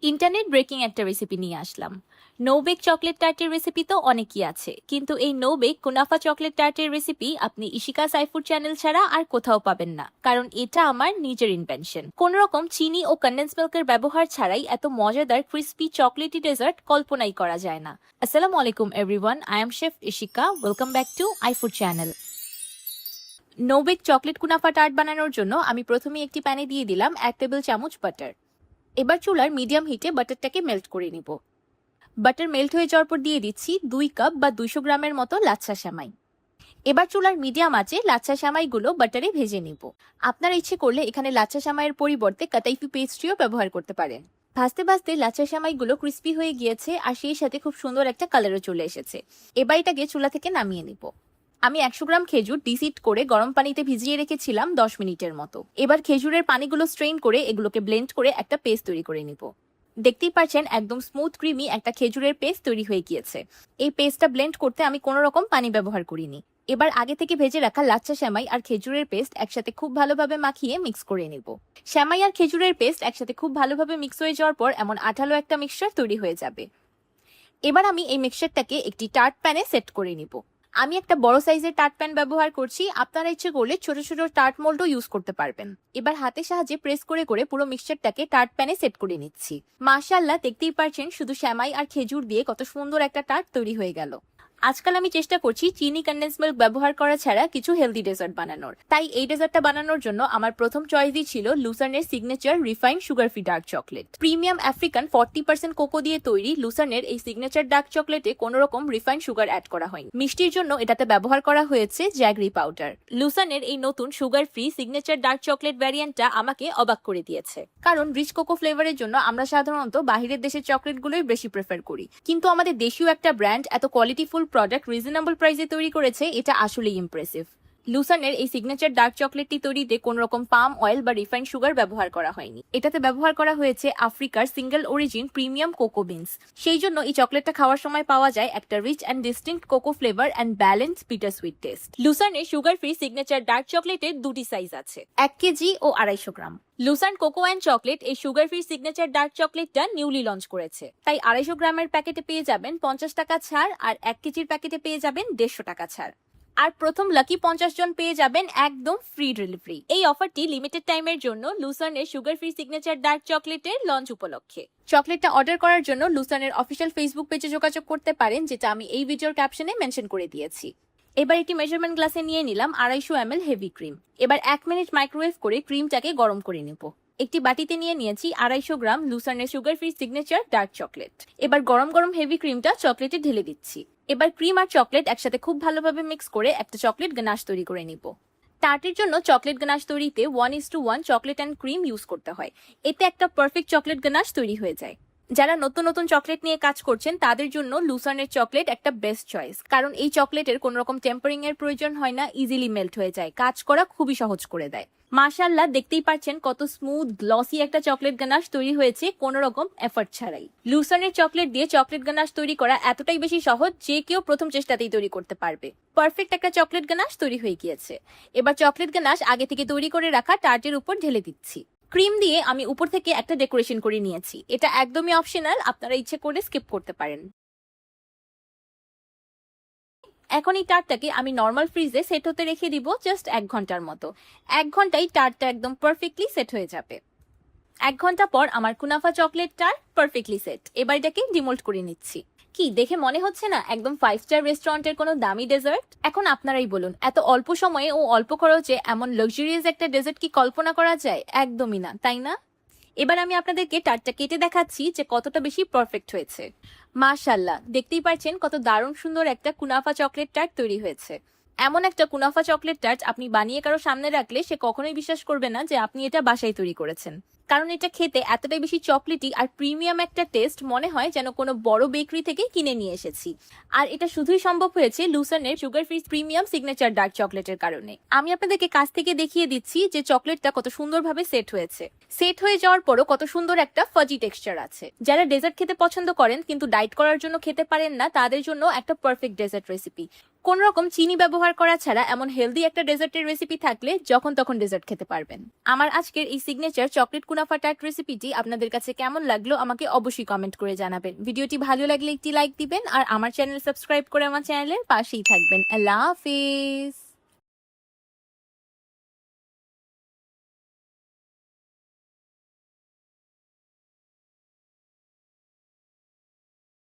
Internet breaking একটা recipe নিয়ে আসলাম। No bake chocolate টার্টের recipe তো অনেকই আছে, কিন্তু এই নো বেক কুনাফা চকলেট টার্টের রেসিপি আপনি ইশিকা সাইফুড চ্যানেল ছাড়া আর কোথাও পাবেন না, কারণ এটা আমার নিজের ইনভেনশন। কোন রকম চিনি ও কন্ডেন্স মিল্কের ব্যবহার ছাড়াই এত মজাদার ক্রিস্পি চকলেটি ডেজার্ট কল্পনাই করা যায় না। আসসালামু আলাইকুম everyone, I am chef Ishika. Welcome back to iFood channel. No bake chocolate কুনাফা টার্ট বানানোর জন্য আমি প্রথমে একটি প্যানে দিয়ে দিলাম 1 টেবিল চামচ বাটার। এবার চুলার মিডিয়াম হিটে বাটারটাকে মেল্ট করে নিব। বাটার মেল্ট হয়ে যাওয়ার পর দিয়ে দিচ্ছি 2 কাপ বা 200 গ্রামের মতো লাচ্ছা সেমাই। এবার চুলার মিডিয়াম আঁচে লাচ্ছা সেমাইগুলো বাটারে ভেজে নিব। আপনারা ইচ্ছে করলে এখানে লাচ্ছা সেমাইয়ের পরিবর্তে কাতাইফি পেস্ট্রিও ব্যবহার করতে পারেন। ভাজতে ভাজতে লাচ্ছা সেমাইগুলো ক্রিস্পি হয়ে গিয়েছে আর সেই সাথে খুব সুন্দর একটা কালারও চলে এসেছে। এবার এটাকে চুলা থেকে নামিয়ে নিব। আমি 100 গ্রাম খেজুর ডিসিড করে গরম পানিতে ভিজিয়ে রেখেছিলাম 10 মিনিটের মতো। এবার খেজুরের পানিগুলো স্ট্রেইন করে এগুলোকে ব্লেন্ড করে একটা পেস্ট তৈরি করে নিব। দেখতেই পাচ্ছেন একদম স্মুথ ক্রিমি একটা খেজুরের পেস্ট তৈরি হয়ে গিয়েছে। এই পেস্টটা ব্লেন্ড করতে আমি কোনো রকম পানি ব্যবহার করিনি। এবার আগে থেকে ভেজে রাখা লাচ্ছা সেমাই আর খেজুরের পেস্ট একসাথে খুব ভালোভাবে মাখিয়ে মিক্স করে নিব। সেমাই আর খেজুরের পেস্ট একসাথে খুব ভালোভাবে মিক্স হয়ে যাওয়ার পর এমন আঠালো একটা মিক্সচার তৈরি হয়ে যাবে। এবার আমি এই মিক্সচারটাকে একটি টার্ট প্যানে সেট করে নিব। আমি একটা বড় সাইজের টার্ট প্যান ব্যবহার করছি, আপনারা ইচ্ছে করলে ছোট ছোট টার্ট মোল্ডও ইউজ করতে পারবেন। এবার হাতের সাহায্যে প্রেস করে করে পুরো মিক্সচারটাকে টার্ট প্যানে সেট করে নিচ্ছি। মাশাআল্লাহ, দেখতেই পারছেন শুধু সেমাই আর খেজুর দিয়ে কত সুন্দর একটা টার্ট তৈরি হয়ে গেল। আজকাল আমি চেষ্টা করছি চিনি কন্ডেন্স মিল্ক ব্যবহার করা ছাড়া কিছু হেলদি ডেজার্ট বানানোর। তাই এই ডেজার্টটা বানানোর জন্য আমার প্রথম চয়েসই ছিল লুসার্নের signature refine sugar free dark chocolate. Premium African 40% cocoa দিয়ে তৈরি লুসার্নের এই সিগনেচার ডার্ক চকলেটে কোনো রকম রিফাইন সুগার অ্যাড করা হয়নি। মিষ্টির জন্য এটাতে ব্যবহার করা হয়েছে জ্যাগরি পাউডার। লুসার্নের এই নতুন sugar free signature dark chocolate ভ্যারিয়েন্টটা আমাকে অবাক করে দিয়েছে, কারণ রিচ কোকো ফ্লেভারের জন্য আমরা সাধারণত বাহিরের দেশের চকলেটগুলোই বেশি প্রেফার করি, কিন্তু আমাদের দেশীয় একটা ব্র্যান্ড এত কোয়ালিটিফুল প্রোডাক্ট রিজনেবল প্রাইসে তৈরি করেছে, এটা আসলেই ইমপ্রেসিভ। লুসার্নের এই সিগনেচার ডার্ক চকলেটটি তৈরিতে কোন রকম পাম অয়েল বা রিফাইন্ড সুগার ব্যবহার করা হয়নি। এটাতে ব্যবহার করা হয়েছে আফ্রিকার single origin premium cocoa beans. সেই জন্য এই চকলেটটা খাওয়ার সময় পাওয়া যায় একটা rich and distinct cocoa flavour and balance bitter sweet taste. লুসার্নের সুগার ফ্রি সিগনেচার ডার্ক চকলেটের দুটি সাইজ আছে, 1 কেজি ও 250 gram. Lucerne cocoa and chocolate এই সুগার ফ্রি সিগনেচার ডার্ক চকলেটটা নিউলি লঞ্চ করেছে, তাই 250 গ্রামের প্যাকেটে পেয়ে যাবেন 50 টাকা ছাড়, আর 1 কেজির প্যাকেটে পেয়ে যাবেন 150 টাকা ছাড়। আর প্রথম লাকি 50 জন পেয়ে যাবেন একদম ফ্রি ডেলিভারি। এই অফারটি লিমিটেড টাইমের জন্য লুসার্নের সুগার ফ্রি সিগনেচার ডার্ক চকলেটের লঞ্চ উপলক্ষে। চকলেটটা অর্ডার করার জন্য লুসার্নের অফিসিয়াল ফেসবুক পেজে যোগাযোগ করতে পারেন, যেটা আমি এই ভিডিওর ক্যাপশনে মেনশন করে দিয়েছি। এবার একটি মেজারমেন্ট গ্লাসে নিয়ে নিলাম 250 ml হেভি ক্রিম। এবার 1 মিনিট মাইক্রোওয়েভ করে ক্রিমটাকে গরম করে নেব। একটি বাটিতে নিয়ে নিয়েছি 250 গ্রাম লুসার্নের sugar free signature dark chocolate. এবার গরম গরম হেভি ক্রিমটা চকলেটে ঢেলে দিচ্ছি। এবার ক্রিম আর চকলেট একসাথে খুব ভালোভাবে মিক্স করে একটা চকলেট গানাশ তৈরি করে নিব। টার্টের জন্য চকলেট গানাশ তৈরিতে 1:1 চকলেট অ্যান্ড ক্রিম ইউজ করতে হয়। এতে একটা পারফেক্ট চকলেট গানাশ তৈরি হয়ে যায়। যারা নতুন নতুন চকলেট নিয়ে কাজ করছেন তাদের জন্য লুসার্নের চকলেট একটা বেস্ট চয়েস, কারণ এই চকলেটের কোনো রকম টেম্পারিং এর প্রয়োজন হয় না, ইজিলি মেল্ট হয়ে যায়, কাজ করা খুবই সহজ করে দেয়। মাশাআল্লাহ, দেখতেই পাচ্ছেন কত স্মুথ গ্লসি একটা চকলেট গানাশ তৈরি হয়েছে কোনো রকম এফর্ট ছাড়াই। লুসার্নের চকলেট দিয়ে চকলেট গানাশ তৈরি করা এতটাই বেশি সহজ যে কেউ প্রথম চেষ্টাতেই তৈরি করতে পারবে। পারফেক্ট একটা চকলেট গানাশ তৈরি হয়ে গিয়েছে। এবার চকলেট গানাশ আগে থেকে তৈরি করে রাখা টার্টের উপর ঢেলে দিচ্ছি। ক্রিম দিয়ে আমি উপর থেকে একটা ডেকোরেশন করে নিয়েছি, এটা একদমই অপশনাল, আপনারা ইচ্ছে করে স্কিপ করতে পারেন। এখন এই টার্টটাকে আমি নর্মাল ফ্রিজে সেট হতে রেখে দিব জাস্ট 1 ঘন্টার মতো। 1 ঘন্টায় টার্টটা একদম পারফেক্টলি সেট হয়ে যাবে। 1 ঘন্টা পর আমার কুনাফা চকলেট টার্ট পারফেক্টলি সেট। এবার এটাকে ডিমোল্ড করে নিচ্ছি। কি দেখে মনে হচ্ছে না একদম 5 স্টার রেস্টুরেন্টের কোনো দামি ডেজার্ট? এখন আপনারাই বলুন, এত অল্প সময়ে ও অল্প খরচে এমন লাক্সারিয়াস একটা ডেজার্ট কি কল্পনা করা যায়? একদমই না, তাই না? এবার আমি আপনাদেরকে টার্টটা কেটে দেখাচ্ছি যে কতটা বেশি পারফেক্ট হয়েছে। মাশাআল্লাহ, দেখতেই পাচ্ছেন কত দারুণ সুন্দর একটা কুনাফা চকলেট টার্ট তৈরি হয়েছে। এমন একটা কুনাফা চকলেট টার্ট আপনি বানিয়ে কারো সামনে রাখলে সে কখনোই বিশ্বাস করবে না যে আপনি এটা বাসায় তৈরি করেছেন, কারণ এটা খেতে এতটাই বেশি চকলেটি আর প্রিমিয়াম একটা টেস্ট, মনে হয় যেন কোনো বড় বেকারি থেকে কিনে নিয়ে এসেছি। আর এটা শুধুই সম্ভব হয়েছে লুসার্নের sugar free premium signature dark চকলেটের কারণে। আমি আপনাদেরকে কাছ থেকে দেখিয়ে দিচ্ছি যে চকলেটটা কত সুন্দরভাবে সেট হয়েছে। সেট হয়ে যাওয়ার পরও কত সুন্দর একটা ফাজি টেক্সচার আছে। যারা ডেজার্ট খেতে পছন্দ করেন কিন্তু ডায়েট করার জন্য খেতে পারেন না, তাদের জন্য একটা পারফেক্ট ডেজার্ট রেসিপি। কোন রকম চিনি ব্যবহার করা ছাড়া এমন হেলদি একটা ডেজার্টের রেসিপি থাকলে যখন তখন ডেজার্ট খেতে পারবেন। আমার আজকের এই সিগনেচার চকলেট কুনাফা টার্ট রেসিপিটি আপনাদের কাছে কেমন লাগলো আমাকে অবশ্যই কমেন্ট করে জানাবেন। ভিডিওটি ভালো লাগলে একটি লাইক দিবেন আর আমার চ্যানেল সাবস্ক্রাইব করে আমার চ্যানেলের পাশেই থাকবেন। আল্লাহ হাফিজ।